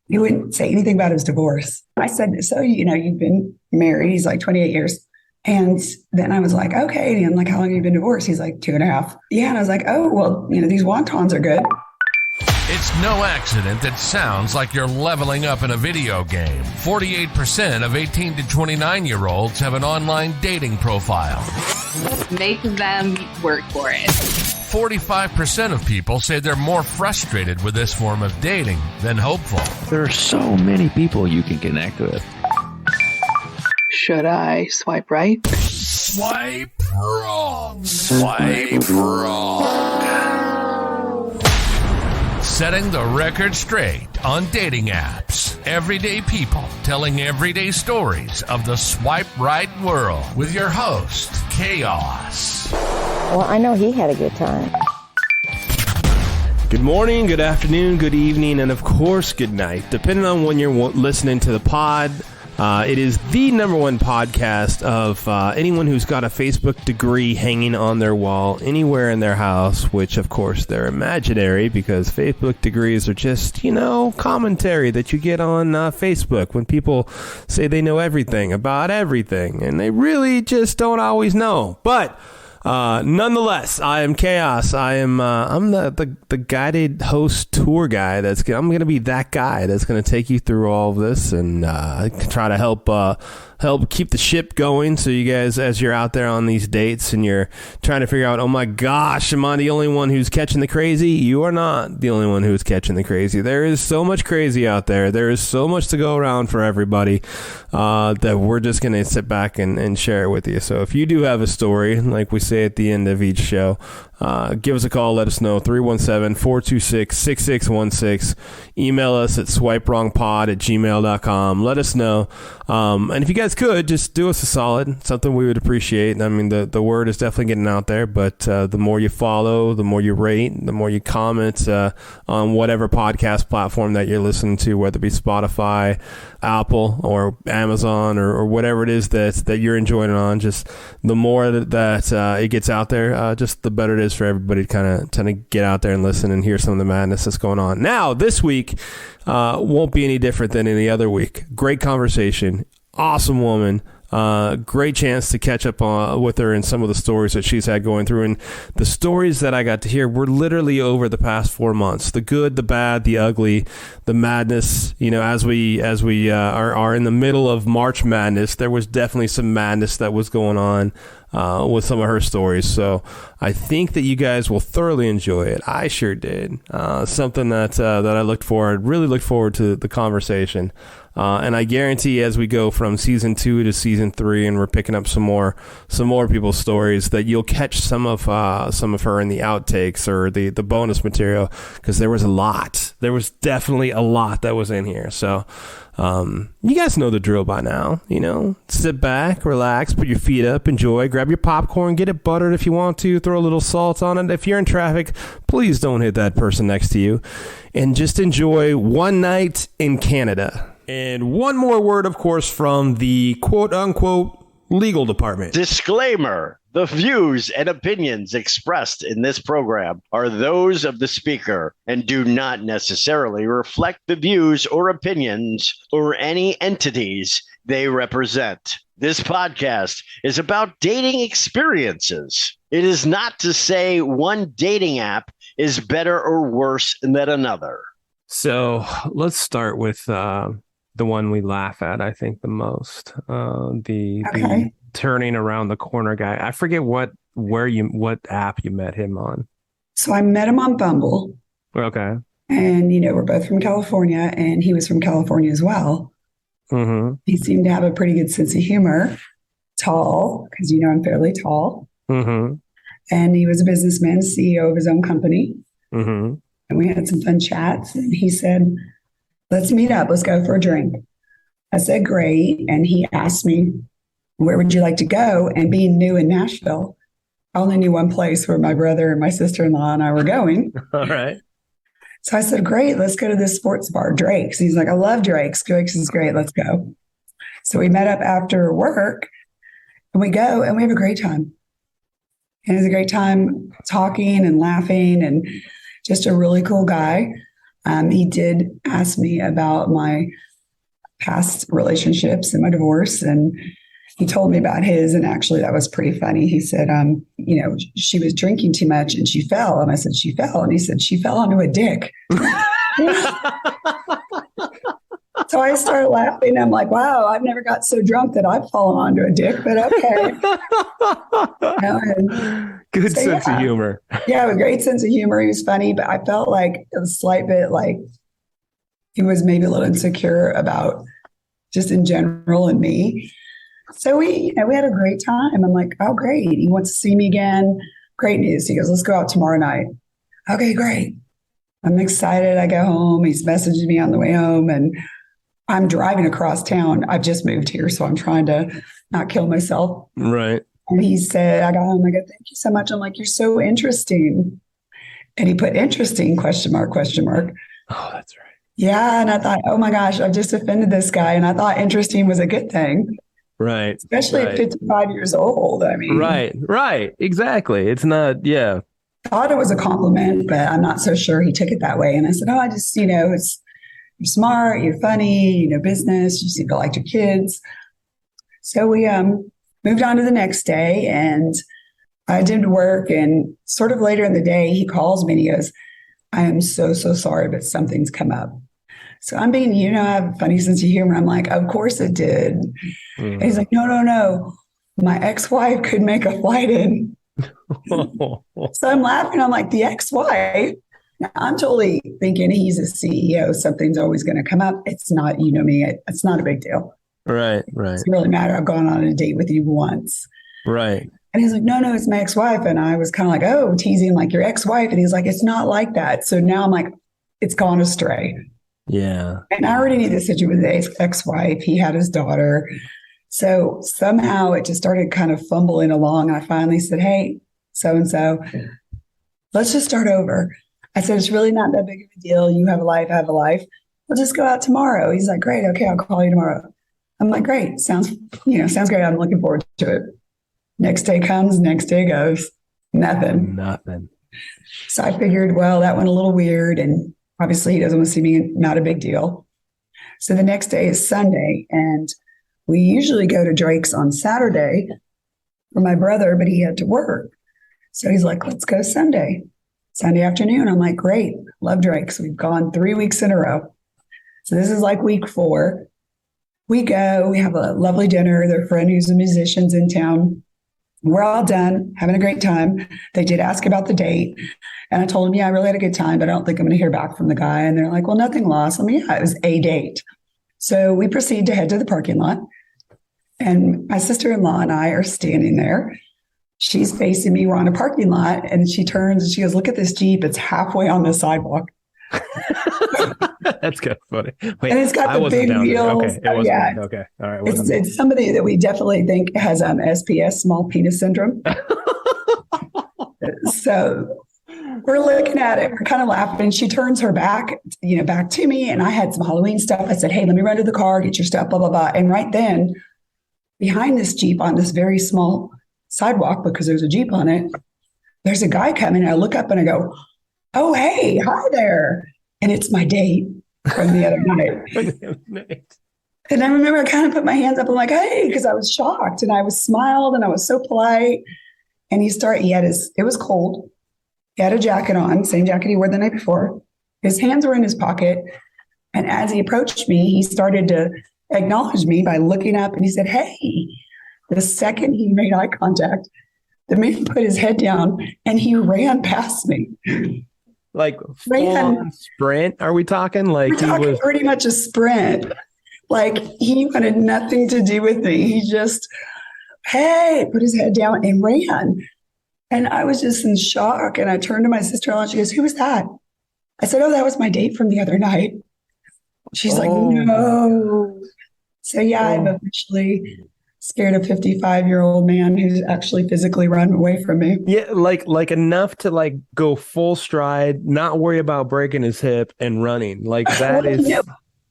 He wouldn't say anything about his divorce. I said, so, you've been married. He's like 28 years. And then I was like, okay. And I'm like, how long have you been divorced? He's like 2.5. Yeah. And I was like, oh, well, these wontons are good. It's no accident that sounds like you're leveling up in a video game. 48% of 18 to 29-year-olds have an online dating profile. Make them work for it. 45% of people say they're more frustrated with this form of dating than hopeful. There are so many people you can connect with. Should I swipe right? Swipe wrong. Swipe wrong. Setting the record straight on dating apps. Everyday people telling everyday stories of the swipe right world with your host, Chaos. Well, I know he had a good time. Good morning, good afternoon, good evening, and of course, good night. Depending on when you're listening to the pod, it is the number one podcast of anyone who's got a Facebook degree hanging on their wall anywhere in their house, which, of course, they're imaginary because Facebook degrees are just, commentary that you get on Facebook when people say they know everything about everything, and they really just don't always know. But nonetheless, I am Chaos. I'm the guided host tour guy. I'm going to be that guy that's going to take you through all of this and try to help keep the ship going. So you guys, as you're out there on these dates and you're trying to figure out, oh my gosh, am I the only one who's catching the crazy? You are not the only one who's catching the crazy. There is so much crazy out there. There is so much to go around for everybody that we're just going to sit back and share it with you. So if you do have a story, like we say at the end of each show, give us a call. Let us know. 317-426-6616. Email us at swipewrongpod@gmail.com. Let us know. And if you guys could, just do us a solid. Something we would appreciate. I mean, the word is definitely getting out there, but the more you follow, the more you rate, the more you comment on whatever podcast platform that you're listening to, whether it be Spotify, Apple, or Amazon, or whatever it is that you're enjoying it on. Just the more that it gets out there, just the better it is for everybody to kind of get out there and listen and hear some of the madness that's going on. Now, this week won't be any different than any other week. Great conversation. Awesome woman. Great chance to catch up with her and some of the stories that she's had going through. And the stories that I got to hear were literally over the past 4 months. The good, the bad, the ugly, the madness. As we are in the middle of March Madness, there was definitely some madness that was going on with some of her stories. So I think that you guys will thoroughly enjoy it. I sure did. Something that I really looked forward to the conversation. And I guarantee as we go from season 2 to season 3 and we're picking up some more people's stories, that you'll catch some of her in the outtakes or the bonus material, because there was a lot. There was definitely a lot that was in here. So you guys know the drill by now. Sit back, relax, put your feet up, enjoy, grab your popcorn, get it buttered if you want to, throw a little salt on it. If you're in traffic, please don't hit that person next to you, and just enjoy one night in Canada. And one more word, of course, from the quote-unquote legal department. Disclaimer. The views and opinions expressed in this program are those of the speaker and do not necessarily reflect the views or opinions or any entities they represent. This podcast is about dating experiences. It is not to say one dating app is better or worse than another. So let's start with the one we laugh at, I think, the most. The turning around the corner guy. I forget what app you met him on. So I met him on Bumble. Okay. And, we're both from California, and he was from California as well. Mm-hmm. He seemed to have a pretty good sense of humor. Tall, because I'm fairly tall. Mm-hmm. And he was a businessman, CEO of his own company. Mm-hmm. And we had some fun chats. And he said, let's meet up. Let's go for a drink. I said, great. And he asked me, where would you like to go? And being new in Nashville, I only knew one place where my brother and my sister-in-law and I were going. All right. So I said, great, let's go to this sports bar, Drake's. He's like, I love Drake's. Drake's is great. Let's go. So we met up after work, and we go and we have a great time. And it was a great time talking and laughing, and just a really cool guy. He did ask me about my past relationships and my divorce, and he told me about his. And actually, that was pretty funny. He said, she was drinking too much and she fell. And I said, she fell. And he said, she fell onto a dick. So I started laughing. I'm like, wow, I've never got so drunk that I've fallen onto a dick, but okay. Good sense of humor. Yeah, a great sense of humor. He was funny, but I felt like a slight bit like he was maybe a little insecure about just in general and me. So we had a great time. I'm like, oh, great. He wants to see me again. Great news. He goes, let's go out tomorrow night. Okay, great. I'm excited. I go home. He's messaging me on the way home, and I'm driving across town. I've just moved here, so I'm trying to not kill myself. Right. And he said, I got home. I go, thank you so much. I'm like, you're so interesting. And he put interesting, question mark, question mark. Oh, that's right. Yeah. And I thought, oh my gosh, I've just offended this guy. And I thought interesting was a good thing. Right. Especially at 55 years old. I mean, right. Exactly. It's not, yeah. I thought it was a compliment, but I'm not so sure he took it that way. And I said, oh, I just, you're smart, you're funny, business, you seem to like your kids. So we moved on to the next day, and I did work, and sort of later in the day, he calls me and he goes, I am so, so sorry, but something's come up. So I'm being, I have a funny sense of humor. I'm like, of course it did. And he's like, no. My ex-wife could make a flight in. So I'm laughing. I'm like, the ex-wife? Now, I'm totally thinking he's a CEO. Something's always going to come up. It's not, me. It's not a big deal. Right. It doesn't really matter. I've gone on a date with you once. Right. And he's like, no, it's my ex-wife. And I was kind of like, oh, teasing like your ex-wife. And he's like, it's not like that. So now I'm like, it's gone astray. Yeah. And I already knew the situation with his ex-wife. He had his daughter. So somehow it just started kind of fumbling along. And I finally said, hey, so-and-so, let's just start over. I said, it's really not that big of a deal. You have a life, I have a life. We'll just go out tomorrow. He's like, great. Okay, I'll call you tomorrow. I'm like, great. Sounds great. I'm looking forward to it. Next day comes, next day goes. Nothing. So I figured, well, that went a little weird. And obviously he doesn't want to see me, not a big deal. So the next day is Sunday. And we usually go to Drake's on Saturday for my brother, but he had to work. So he's like, let's go Sunday afternoon. I'm like, great. Love Drake's. We've gone 3 weeks in a row. So this is like week 4. We go, we have a lovely dinner. Their friend who's a musician's in town. We're all done, having a great time. They did ask about the date. And I told them, yeah, I really had a good time, but I don't think I'm going to hear back from the guy. And they're like, well, nothing lost. I mean, yeah, it was a date. So we proceed to head to the parking lot. And my sister-in-law and I are standing there. She's facing me. We're on a parking lot. And she turns and she goes, look at this Jeep. It's halfway on the sidewalk. That's kind of funny. Wait, and it's got the big wheels. Okay, it wasn't. Okay, all right. It's somebody that we definitely think has SPS, small penis syndrome. So we're looking at it. We're kind of laughing. She turns her back, back to me. And I had some Halloween stuff. I said, hey, let me run to the car, get your stuff, blah, blah, blah. And right then, behind this Jeep on this very small sidewalk, because there's a Jeep on it, there's a guy coming. And I look up and I go, oh, hey, hi there. And it's my date from the other night. And I remember I kind of put my hands up. I'm like, hey, because I was shocked and I was smiled and I was so polite. And it was cold. He had a jacket on, same jacket he wore the night before. His hands were in his pocket. And as he approached me, he started to acknowledge me by looking up and he said, hey. The second he made eye contact, the man put his head down and he ran past me. Like full sprint? Are we talking? Like we're talking he was pretty much a sprint. Like he wanted nothing to do with me. He just, hey, put his head down and ran. And I was just in shock. And I turned to my sister-in-law and she goes, who was that? I said, oh, that was my date from the other night. She's like, no. So yeah, I've officially scared a 55-year-old man who's actually physically run away from me. Yeah, like enough to like go full stride, not worry about breaking his hip and running. Like that is.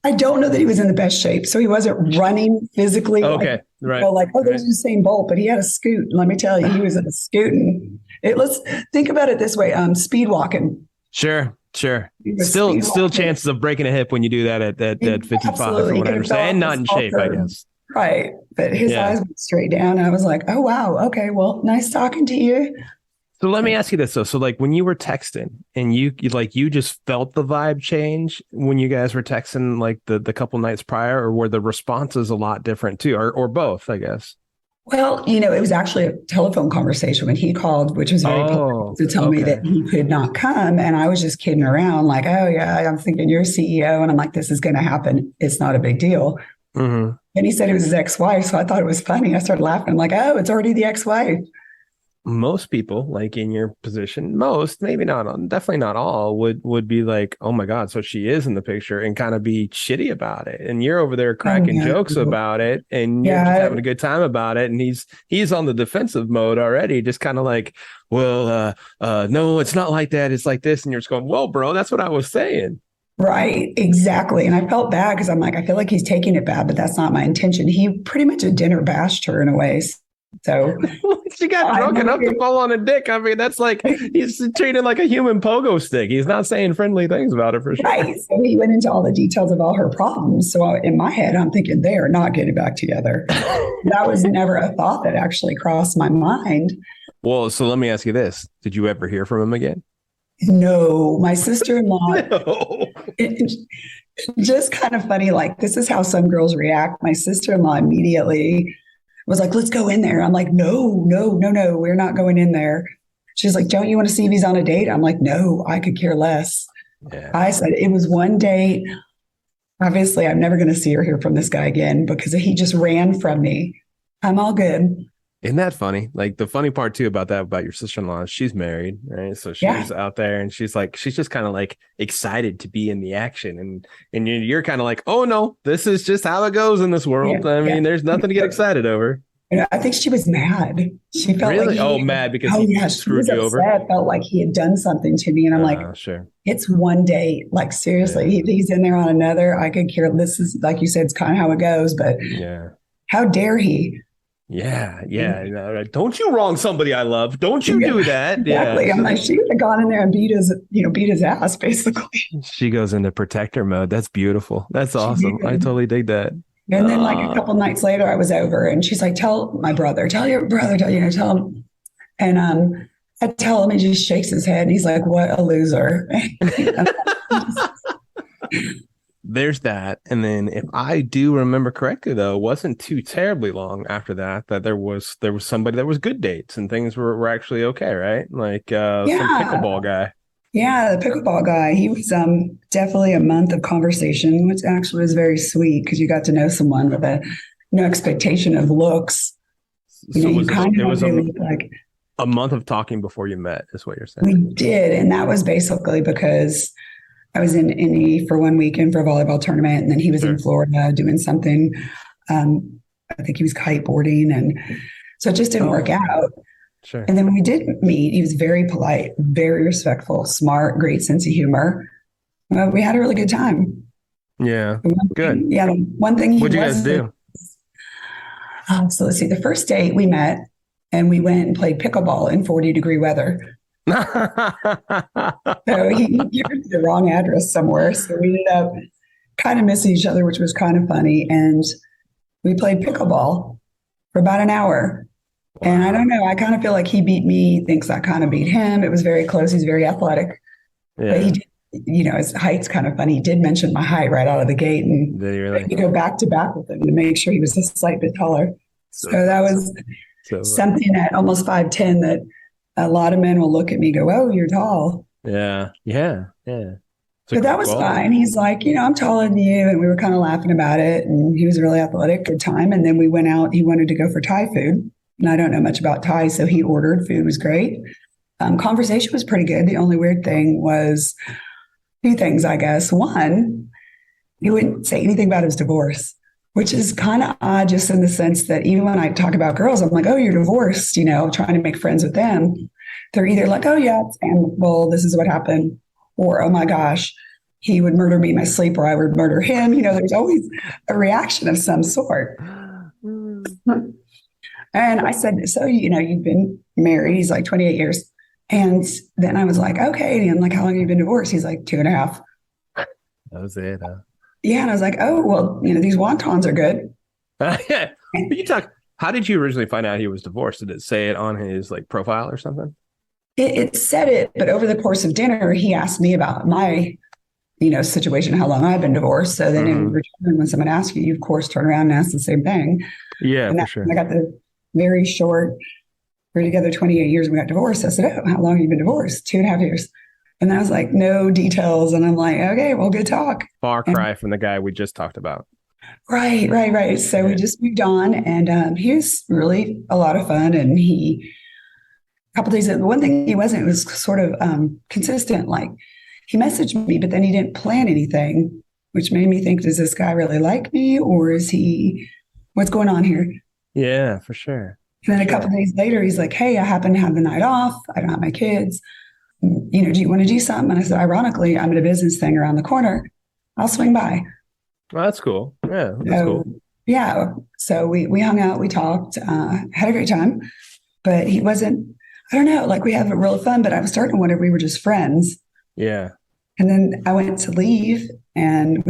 I don't know that he was in the best shape, so he wasn't running physically. Okay, right. There's Usain Bolt, but he had a scoot. Let me tell you, he was in a scooting. Let's think about it this way: speed walking. Sure. Sure. He was Still chances of breaking a hip when you do that at 55, absolutely. from He what I could have fell understand, and off not the in small shape, I curb. guess. Right. But his Yeah. eyes went straight down. And I was like, oh, wow. Okay. Well, nice talking to you. So let me ask you this though. So like when you were texting and you just felt the vibe change when you guys were texting like the couple nights prior, or were the responses a lot different too, or both, I guess? Well, it was actually a telephone conversation when he called, which was very polite to tell me okay. that he could not come. And I was just kidding around, like, oh, yeah, I'm thinking you're CEO. And I'm like, this is going to happen. It's not a big deal. Mm-hmm. And he said it was his ex-wife. So I thought it was funny. I started laughing. I'm like, oh, it's already the ex-wife. Most people like in your position, maybe not, definitely not all, would be like, oh my God, so she is in the picture, and kind of be shitty about it. And you're over there cracking jokes about it, and you're just having a good time about it. And he's on the defensive mode already, just kind of like, well, no, it's not like that. It's like this. And you're just going, well, bro, that's what I was saying. Right, exactly. And I felt bad because I'm like, I feel like he's taking it bad, but that's not my intention. He pretty much at dinner bashed her in a way. So she got drunk enough to fall on a dick. I mean, that's like he's treated like a human pogo stick. He's not saying friendly things about it for sure. Right. So he went into all the details of all her problems. So in my head, I'm thinking they are not getting back together. That was never a thought that actually crossed my mind. Well, so let me ask you this. Did you ever hear from him again? No, my sister-in-law, No. Just kind of funny. Like, this is how some girls react. My sister-in-law immediately was like, let's go in there. I'm like, no, we're not going in there. She's like, don't you want to see if he's on a date? I'm like, no, I could care less. Yeah. I said it was one date. Obviously, I'm never going to see or hear from this guy again because he just ran from me. I'm all good. Isn't that funny? Like the funny part too about your sister-in-law is she's married, right? So she's out there and she's just kind of like excited to be in the action. And you're kind of like, oh no, this is just how it goes in this world. I mean, there's nothing to get excited over. I think she was mad. She felt like mad because he screwed you over. Felt like he had done something to me. And I'm like, sure. It's one date. Like seriously, he's in there on another. I could care. This is like you said, it's kind of how it goes, but how dare he? Yeah. Don't you wrong somebody I love. Don't you do that. Exactly. Yeah. I'm like, she would have gone in there and beat his ass, basically. She goes into protector mode. That's beautiful. That's awesome. I totally dig that. And then like a couple nights later, I was over and she's like, tell my brother, tell your brother, tell him. And I tell him, he just shakes his head. And he's like, what a loser. There's that. And then if I do remember correctly, though, it wasn't too terribly long after that there was somebody that was good dates and things were actually okay, right? Like some pickleball guy. Yeah, the pickleball guy. He was definitely a month of conversation, which actually was very sweet because you got to know someone with no expectation of looks. You kind of like a month of talking before you met is what you're saying. We did, and that was basically because I was in Indy for 1 weekend for a volleyball tournament, and then he was in Florida doing something. I think he was kiteboarding, and so it just didn't work out. Sure. And then when we did meet, he was very polite, very respectful, smart, great sense of humor. We had a really good time. Yeah, good. One thing. What'd you guys do? So let's see. The first date we met, and we went and played pickleball in 40-degree weather. So he gave the wrong address somewhere. So we ended up kind of missing each other, which was kind of funny. And we played pickleball for about an hour. Wow. And I don't know, I kind of feel like he beat me, thinks I kind of beat him. It was very close. He's very athletic. Yeah. But he did, his height's kind of funny. He did mention my height right out of the gate. And did he really? We go back to back with him to make sure he was a slight bit taller. So that was something at almost 5'10" that a lot of men will look at me and go, oh, you're tall. Yeah. But that was fine. He's like, I'm taller than you. And we were kind of laughing about it. And he was really athletic, good time. And then we went out. He wanted to go for Thai food. And I don't know much about Thai. So he ordered. Food was great. Conversation was pretty good. The only weird thing was a few things, I guess. One, he wouldn't say anything about his divorce, which is kind of odd just in the sense that even when I talk about girls, I'm like, oh, you're divorced, trying to make friends with them. They're either like, oh, yeah, it's amicable. This is what happened. Or, oh, my gosh, he would murder me in my sleep or I would murder him. There's always a reaction of some sort. And I said, so, you've been married. He's like 28 years. And then I was like, okay. And I'm like, how long have you been divorced? He's like, 2.5. That was it. Yeah. And I was like, oh, well, these wontons are good. Yeah. But how did you originally find out he was divorced? Did it say it on his like profile or something? It said it, but over the course of dinner, he asked me about my, situation, how long I've been divorced. So then in return, when someone asks you, you of course turn around and ask the same thing. Yeah, and for sure. I got the very short, we were together 28 years and we got divorced. I said, oh, how long have you been divorced? 2.5 years. And I was like, no details. And I'm like, okay, well, good talk. Far cry from the guy we just talked about. Right. So we just moved on, and he was really a lot of fun. And a couple days, the one thing he wasn't, it was sort of consistent. Like he messaged me, but then he didn't plan anything, which made me think, does this guy really like me, or what's going on here? Yeah, for sure. And then a couple days later, he's like, hey, I happen to have the night off. I don't have my kids. Do you want to do something? And I said, ironically, I'm at a business thing around the corner. I'll swing by. Well, that's cool. Yeah, that's cool. Yeah. So we hung out, we talked, had a great time, but he wasn't, I don't know, like we had real fun, but I was starting to wonder if we were just friends. Yeah. And then I went to leave, and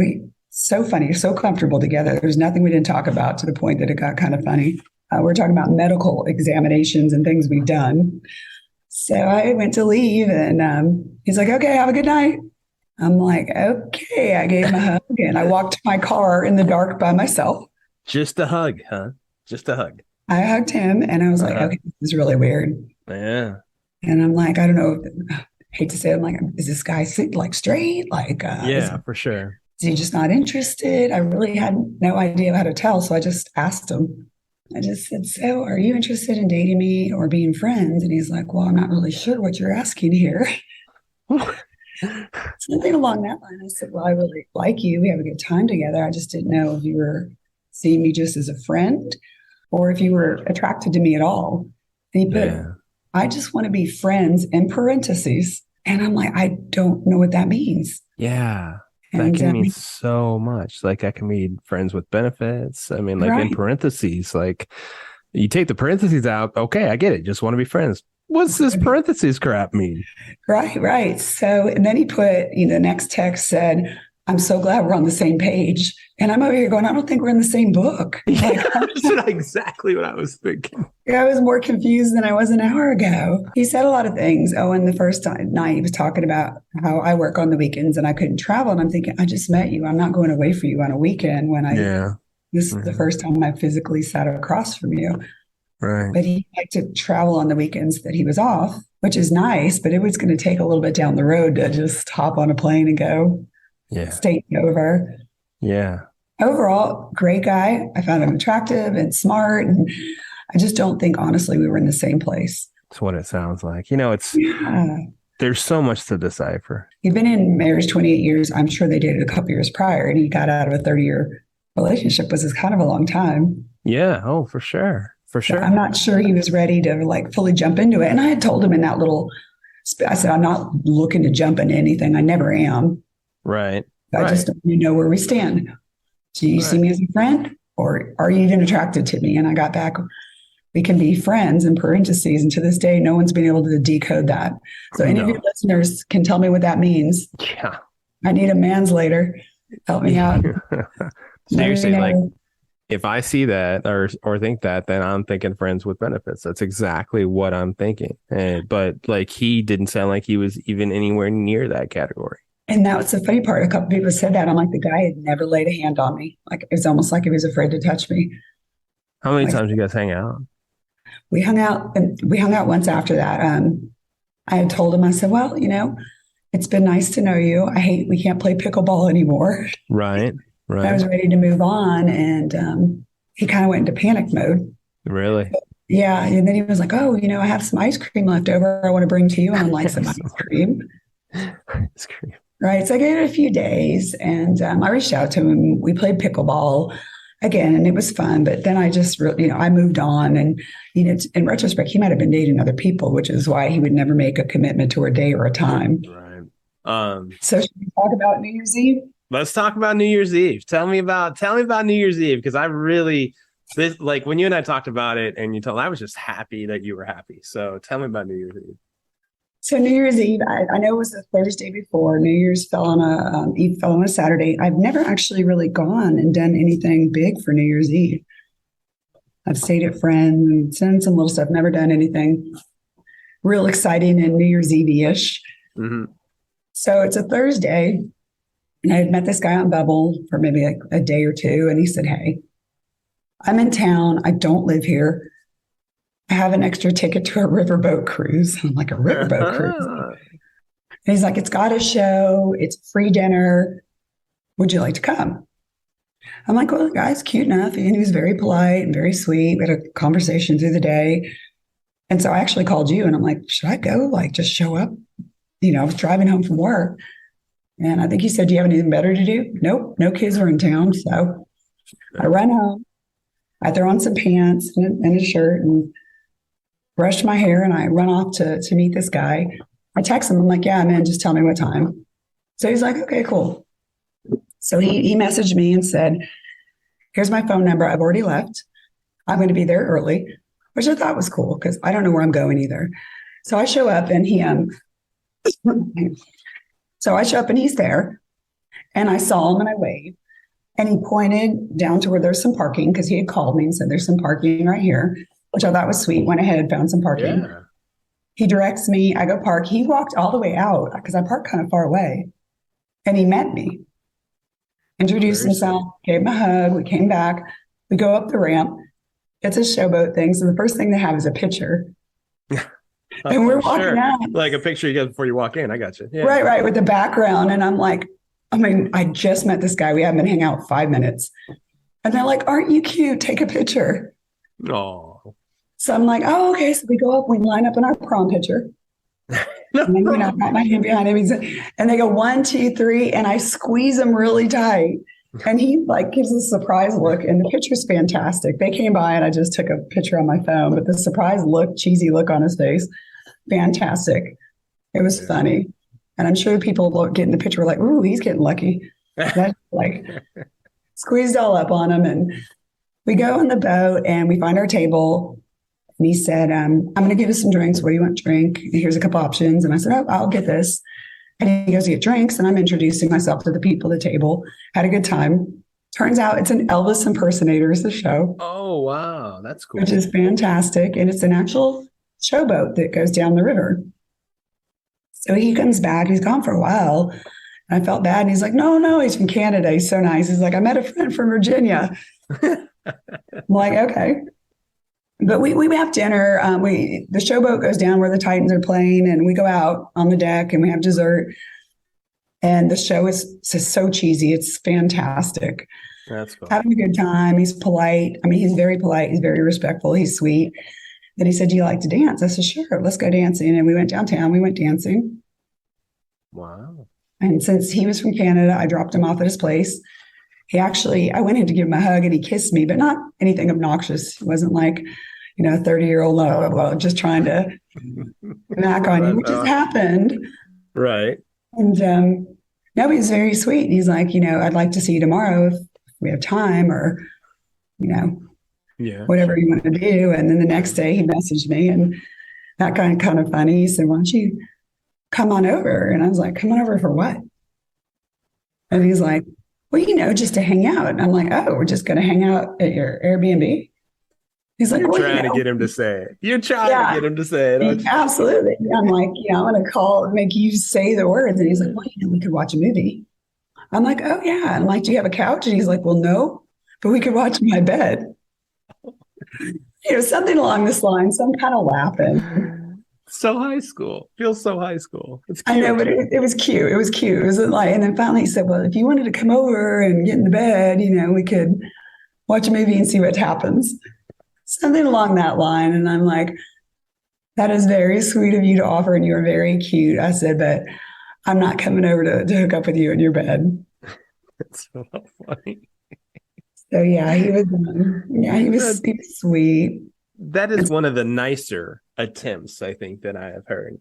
so funny, so comfortable together. There's nothing we didn't talk about, to the point that it got kind of funny. We're talking about medical examinations and things we've done. So I went to leave, and he's like, okay, have a good night. I'm like, okay. I gave him a hug, and I walked to my car in the dark by myself. Just a hug, huh? Just a hug. I hugged him, and I was like, okay, this is really weird. Yeah. And I'm like, I don't know. I hate to say it, I'm like, is this guy like straight? Like, yeah, for sure. Is he just not interested? I really had no idea how to tell. So I just asked him. I just said, so are you interested in dating me or being friends? And he's like, well, I'm not really sure what you're asking here. Something along that line. I said, well, I really like you. We have a good time together. I just didn't know if you were seeing me just as a friend or if you were attracted to me at all. And he put, I just want to be friends in parentheses. And I'm like, I don't know what that means. Yeah. That can mean so much. Like I can mean friends with benefits. I mean, like in parentheses, like you take the parentheses out. Okay, I get it. Just want to be friends. What's this parentheses crap mean? Right. So, and then he put, the next text said, I'm so glad we're on the same page. And I'm over here going, I don't think we're in the same book. Like, that's exactly what I was thinking. I was more confused than I was an hour ago. He said a lot of things. Oh, and the first night he was talking about how I work on the weekends and I couldn't travel. And I'm thinking, I just met you. I'm not going away for you on a weekend when this is the first time I physically sat across from you. Right. But he liked to travel on the weekends that he was off, which is nice, but it was going to take a little bit down the road to just hop on a plane and go. Yeah. State over. Yeah. Overall, great guy. I found him attractive and smart. And I just don't think, honestly, we were in the same place. That's what it sounds like. There's so much to decipher. He'd been in marriage 28 years. I'm sure they dated a couple years prior, and he got out of a 30-year relationship, which is kind of a long time. Yeah. Oh, for sure. For sure. So I'm not sure he was ready to fully jump into it. And I had told him in that I said, I'm not looking to jump into anything. I never am. Right. I just don't know where we stand. Do you see me as a friend, or are you even attracted to me? And I got back, we can be friends in parentheses. And to this day, no one's been able to decode that. So any of your listeners can tell me what that means. Yeah. I need a manslater. Help me out. Seriously, like if I see that or think that, then I'm thinking friends with benefits. That's exactly what I'm thinking. But like he didn't sound like he was even anywhere near that category. And that was the funny part. A couple people said that. I'm like, the guy had never laid a hand on me. Like, it was almost like he was afraid to touch me. How many times you guys hang out? We hung out once after that. I had told him, I said, well, it's been nice to know you. We can't play pickleball anymore. Right. I was ready to move on. And he kind of went into panic mode. Really? Yeah. And then he was like, oh, I have some ice cream left over I want to bring to you. And I'm like, some ice cream. Ice cream. Right. So I gave it a few days, and I reached out to him. We played pickleball again, and it was fun. But then I just, I moved on. And, in retrospect, he might have been dating other people, which is why he would never make a commitment to a day or a time. Right. So should we talk about New Year's Eve? Let's talk about New Year's Eve. Tell me about New Year's Eve, because I really, like when you and I talked about it and I was just happy that you were happy. So tell me about New Year's Eve. So New Year's Eve, I know it was the Thursday before. New Year's fell on a Eve fell on a Saturday. I've never actually really gone and done anything big for New Year's Eve. I've stayed at friends and done some little stuff. Never done anything real exciting and New Year's Eve-ish. Mm-hmm. So it's a Thursday, and I had met this guy on Bubble for maybe like a day or two, and he said, "Hey, I'm in town. I don't live here. I have an extra ticket to a riverboat cruise." I'm like, "A riverboat cruise?" And he's like, "It's got a show. It's free dinner. Would you like to come?" I'm like, "Well, the guy's cute enough." And he was very polite and very sweet. We had a conversation through the day. And so I actually called you and I'm like, "Should I go? Like, just show up?" I was driving home from work. And I think you said, "Do you have anything better to do?" Nope, no kids were in town. So I run home. I throw on some pants and a shirt and brush my hair, and I run off to meet this guy. I text him. I'm like, "Yeah, man, just tell me what time." So he's like, "Okay, cool." So he messaged me and said, "Here's my phone number. I've already left. I'm going to be there early," which I thought was cool because I don't know where I'm going either. So I show up and he's there, and I saw him and I waved, and he pointed down to where there's some parking because he had called me and said, "There's some parking right here," which I thought was sweet. Went ahead, found some parking. Yeah. He directs me. I go park. He walked all the way out because I parked kind of far away, and he met me, introduced himself, gave him a hug. We came back. We go up the ramp. It's a showboat thing. So the first thing they have is a picture. And we're walking out. Like a picture you get before you walk in. I got you. Yeah. Right. With the background. And I'm like, I just met this guy. We haven't been hanging out 5 minutes. And they're like, "Aren't you cute? Take a picture." Oh. So I'm like, "Oh, okay." So we go up, we line up in our prom picture. And then, I got my hand behind him. And they go 1, 2, 3. And I squeeze him really tight. And he like gives a surprise look, and the picture's fantastic. They came by and I just took a picture on my phone, but the surprise look, cheesy look on his face, fantastic. It was funny. And I'm sure people getting the picture were like, "Ooh, he's getting lucky." That's like squeezed all up on him. And we go on the boat and we find our table. And he said, "I'm going to give us some drinks. What do you want to drink? Here's a couple options." And I said, "Oh, I'll get this." And he goes to get drinks, and I'm introducing myself to the people at the table. Had a good time. Turns out it's an Elvis impersonator is the show. Oh, wow. That's cool. Which is fantastic. And it's an actual showboat that goes down the river. So he comes back. He's gone for a while. And I felt bad. And he's like, no, he's from Canada. He's so nice. He's like, "I met a friend from Virginia." I'm like, okay. But we have dinner. The showboat goes down where the Titans are playing, and we go out on the deck and we have dessert. And the show is just so cheesy. It's fantastic. That's cool. Having a good time. He's polite. He's very polite. He's very respectful. He's sweet. Then he said, "Do you like to dance?" I said, "Sure, let's go dancing." And we went downtown. We went dancing. Wow. And since he was from Canada, I dropped him off at his place. I went in to give him a hug and he kissed me, but not anything obnoxious. It wasn't like, 30-year-old, just trying to knock on you, which has happened. Right. And no, he was very sweet. He's like, "I'd like to see you tomorrow if we have time," or, whatever you want to do. And then the next day he messaged me, and that kind of funny. He said, "Why don't you come on over?" And I was like, "Come on over for what?" And he's like, "Well, just to hang out." And I'm like, "Oh, we're just going to hang out at your Airbnb?" He's like, You're trying to get him to say it. You're trying to get him to say it. Absolutely. I'm like, I'm going to call and make you say the words. And he's like, "Well, we could watch a movie." I'm like, "Oh, yeah." I'm like, "Do you have a couch?" And he's like, "Well, no, but we could watch my bed." Something along this line. So I'm kind of laughing. So high school. Feels so high school. It's cute. I know, but it was cute. It was cute. It was like, and then finally he said, "Well, if you wanted to come over and get in the bed, we could watch a movie and see what happens." Something along that line. And I'm like, "That is very sweet of you to offer, and you are very cute." I said, "But I'm not coming over to hook up with you in your bed." That's so funny. So yeah, he was sweet. That is one of the nicer attempts, I think, that I have heard.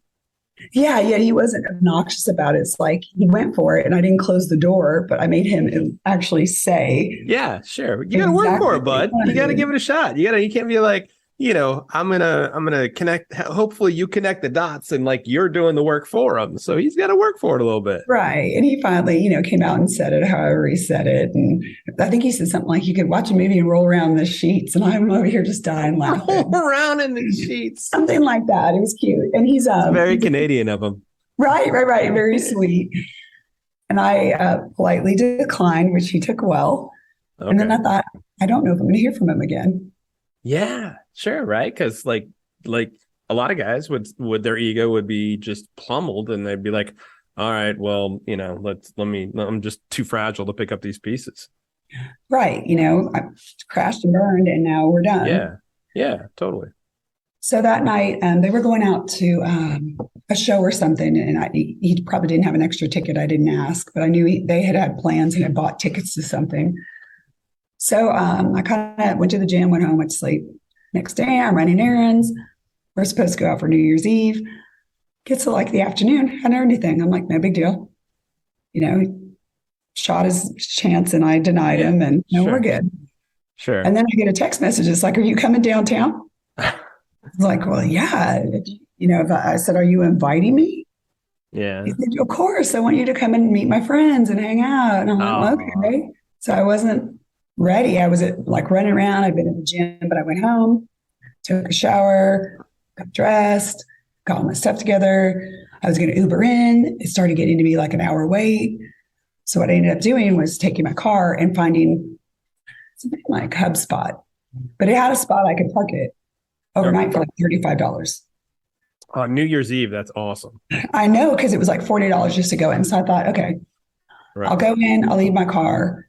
Yeah, he wasn't obnoxious about it. It's like he went for it, and I didn't close the door, but I made him actually say, "Yeah, sure, you got to work for it, bud. You got to give it a shot. You can't be like, I'm gonna connect. Hopefully, you connect the dots, and like you're doing the work for him. So he's got to work for it a little bit, Right. And he finally, came out and said it however he said it. And I think he said something like, you could watch a movie and roll around in the sheets. And I'm over here just dying laughing. roll around in the sheets. Something like that. It was cute. And he's very Canadian of him. Right. Very sweet. And I politely declined, which he took well. Okay. And then I thought, I don't know if I'm going to hear from him again. Yeah, sure. Right. Because like a lot of guys would their ego would be just pummeled and they'd be like, all right, well, I'm just too fragile to pick up these pieces. Right. I crashed and burned and now we're done. Yeah, totally. So that night, they were going out to a show or something, and he probably didn't have an extra ticket. I didn't ask, but I knew they had plans and had bought tickets to something. So I kind of went to the gym, went home, went to sleep. Next day, I'm running errands. We're supposed to go out for New Year's Eve. Gets to like the afternoon, hadn't heard anything. I'm like, no big deal. He shot his chance, and I denied him, and we're good. Sure. And then I get a text message. It's like, are you coming downtown? I was like, well, yeah. I said, are you inviting me? Yeah. He said, of course. I want you to come and meet my friends and hang out. And I'm like, okay. So I wasn't ready. I was running around. I'd been in the gym, but I went home, took a shower, got dressed, got all my stuff together. I was going to Uber in. It started getting to be like an hour wait. So what I ended up doing was taking my car and finding something like HubSpot. But it had a spot I could park it overnight for like $35. On New Year's Eve, that's awesome. I know, because it was like $40 just to go in. So I thought, okay, right. I'll go in, I'll leave my car.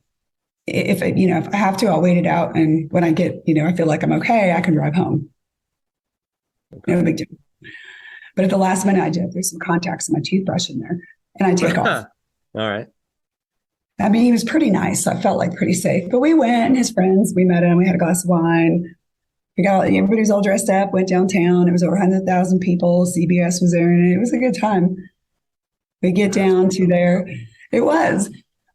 If I have to, I'll wait it out. And when I get, I feel like I'm okay, I can drive home. Okay. No big deal. But at the last minute, I did. There's some contacts in my toothbrush in there, and I take off. All right. I mean, he was pretty nice. So I felt like pretty safe. But we went, his friends, we met him, we had a glass of wine. Everybody was all dressed up, went downtown. It was over 100,000 people. CBS was there, and it was a good time. We get down to there. It was.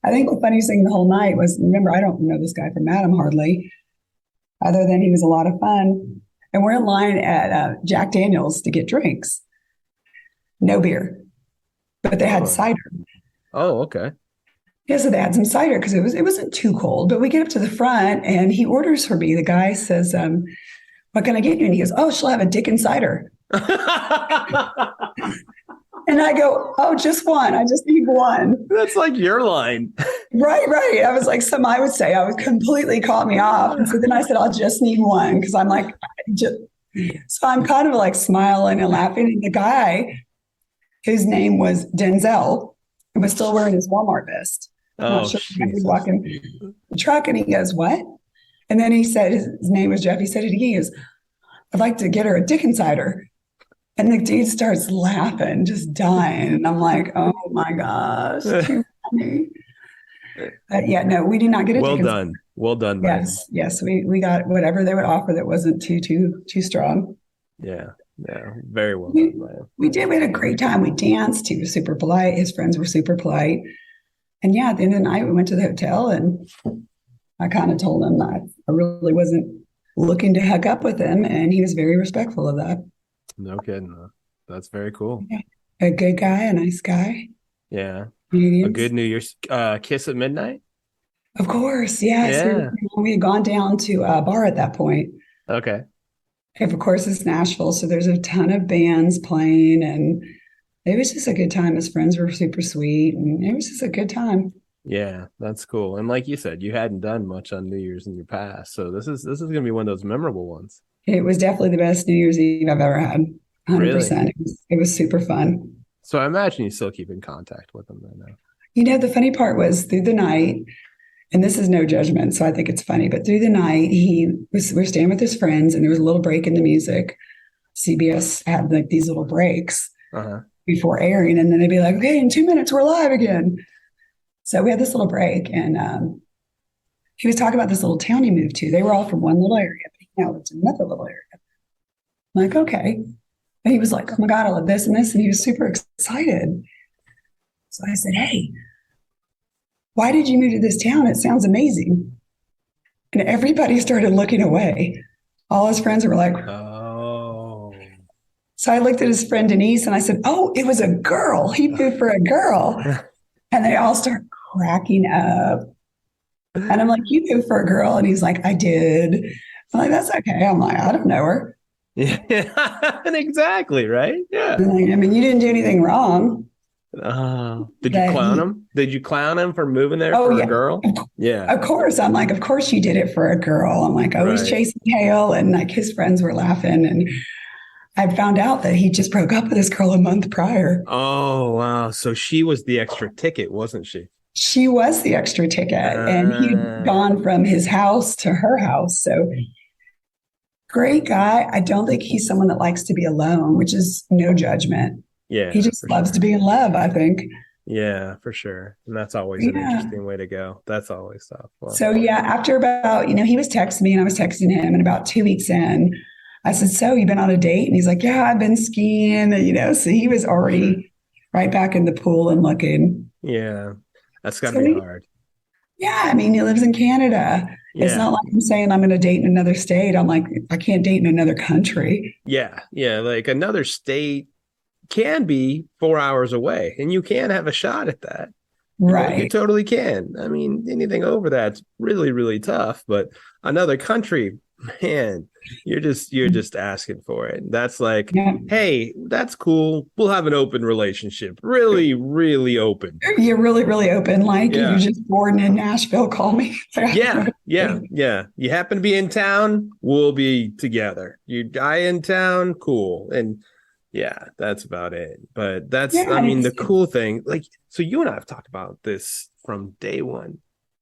I think the funniest thing the whole night was, remember, I don't know this guy from Adam hardly, other than he was a lot of fun. And we're in line at Jack Daniel's to get drinks. No beer, but they had cider. Oh, okay. Yeah, so they had some cider because it wasn't too cold. But we get up to the front, and he orders for me. The guy says, what can I get you? And he goes, oh, she'll have a dick and cider. And I go, oh, just one. I just need one. That's like your line. Right. I was like, some I would say. I was completely caught me off. And so then I said, I'll just need one, because I'm like, so I'm kind of like smiling and laughing. And the guy, his name was Denzel, and was still wearing his Walmart vest. I'm not sure. He was walking the truck, and he goes, what? And then he said, his name was Jeff. He said it again. He goes, I'd like to get her a dick and cider. And the dude starts laughing, just dying. And I'm like, oh my gosh, too funny. But yeah, no, we did not get a well dick done. And cider. Well done. Yes. We got whatever they would offer that wasn't too strong. Yeah. Very well done. We did. We had a great time. We danced. He was super polite. His friends were super polite. And yeah, at the end of the night, we went to the hotel, and I kind of told him that I really wasn't looking to hook up with him. And he was very respectful of that. No kidding. That's very cool. Yeah. A good guy, a nice guy. Yeah. Canadians. A good New Year's kiss at midnight? Of course. Yes. Yeah. We had gone down to a bar at that point. Okay. And of course, it's Nashville. So there's a ton of bands playing, and it was just a good time. His friends were super sweet, and it was just a good time. Yeah, that's cool. And like you said, you hadn't done much on New Year's in your past. So this is going to be one of those memorable ones. It was definitely the best New Year's Eve I've ever had. 100%. Really? It was super fun. So I imagine you still keep in contact with them right now. The funny part was through the night, and this is no judgment, so I think it's funny, but through the night, we're staying with his friends, and there was a little break in the music. CBS had like these little breaks before airing, and then they'd be like, okay, in 2 minutes, we're live again. So we had this little break, and he was talking about this little town he moved to. They were all from one little area, but he now lives in another little area. I'm like, okay. And he was like, oh my God, I love this and this. And he was super excited. So I said, hey, why did you move to this town? It sounds amazing. And everybody started looking away. All his friends were like, Oh. so I looked at his friend Denise and I said, oh, it was a girl. He moved for a girl. And they all start cracking up. And I'm like, you moved for a girl? And he's like, I did. I'm like, that's okay. I'm like, I don't know her. Yeah, exactly, right? Yeah. I'm like, I mean, you didn't do anything wrong. Did you clown him? Did you clown him for moving there for a girl? Yeah. Of course. I'm like, of course you did it for a girl. I'm like, oh, he's chasing tail. And like his friends were laughing. And I found out that he just broke up with this girl a month prior. Oh, wow. So she was the extra ticket, wasn't she? She was the extra ticket. And he'd gone from his house to her house. So great guy. I don't think he's someone that likes to be alone, which is no judgment. Yeah. He just loves to be in love, I think. Yeah, for sure. And that's always an interesting way to go. That's always tough. Well, so yeah, after about, he was texting me and I was texting him, and about 2 weeks in, I said, so you been on a date? And he's like, yeah, I've been skiing, so he was already right back in the pool and looking. Yeah. That's gotta be hard. Yeah. I mean, he lives in Canada. Yeah. It's not like I'm saying I'm going to date in another state. I'm like, I can't date in another country. Yeah. Yeah. Like another state can be 4 hours away and you can have a shot at that. Right. You totally can. I mean, anything over that's really, really tough, but another country, man, you're just asking for it. That's like, hey, that's cool. We'll have an open relationship. Really, really open. You're really, really open. Like you're just born in Nashville, call me. Yeah. You happen to be in town, we'll be together. You die in town, cool. And yeah, that's about it. But that's, I mean, the cool thing, like, so you and I have talked about this from day one,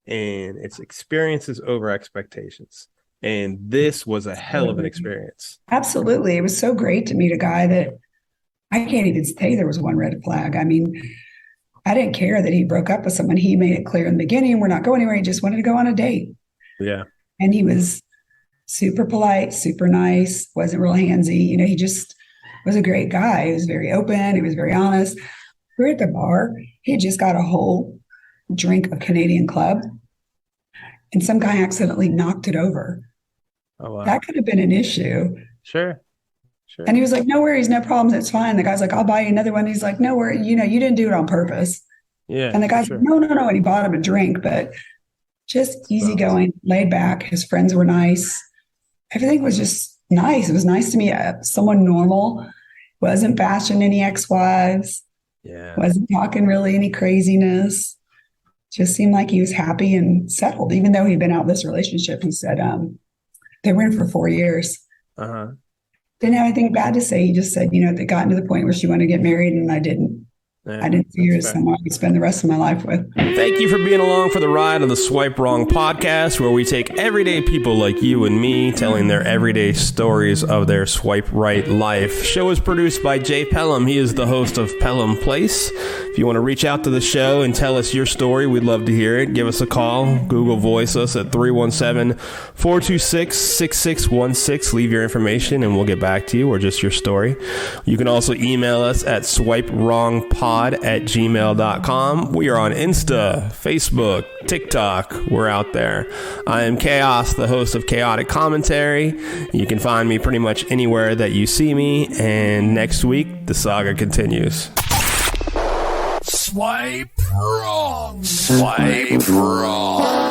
and it's experiences over expectations. And this was a hell of an experience. Absolutely. It was so great to meet a guy that I can't even say there was one red flag. I mean, I didn't care that he broke up with someone. He made it clear in the beginning, we're not going anywhere. He just wanted to go on a date. Yeah. And he was super polite, super nice, wasn't real handsy. He just was a great guy. He was very open. He was very honest. We were at the bar. He had just got a whole drink of Canadian Club, and some guy accidentally knocked it over. Oh, wow. That could have been an issue. Sure. And he was like, no worries, no problems. It's fine. The guy's like, I'll buy you another one. He's like, no worries. You didn't do it on purpose. Yeah. And the guy's like, no. And he bought him a drink, but just easygoing, laid back. His friends were nice. Everything was just nice. It was nice to meet someone normal. Wasn't bashing any ex-wives. Yeah. Wasn't talking really any craziness. Just seemed like he was happy and settled, even though he'd been out of this relationship. He said they were in for 4 years. Uh-huh. Didn't have anything bad to say. He just said, they gotten to the point where she wanted to get married, and I didn't. Yeah, I didn't see her as someone I would spend the rest of my life with. Thank you for being along for the ride on the Swipe Wrong podcast, where we take everyday people like you and me telling their everyday stories of their swipe right life. Show is produced by Jay Pelham. He is the host of Pelham Place. If you want to reach out to the show and tell us your story, we'd love to hear it. Give us a call. Google Voice us at 317-426-6616. Leave your information and we'll get back to you, or just your story. You can also email us at swipewrongpod@gmail.com. We are on Insta, Facebook, TikTok. We're out there. I am Chaos, the host of Chaotic Commentary. You can find me pretty much anywhere that you see me. And next week, the saga continues. Swipe wrong. Swipe wrong.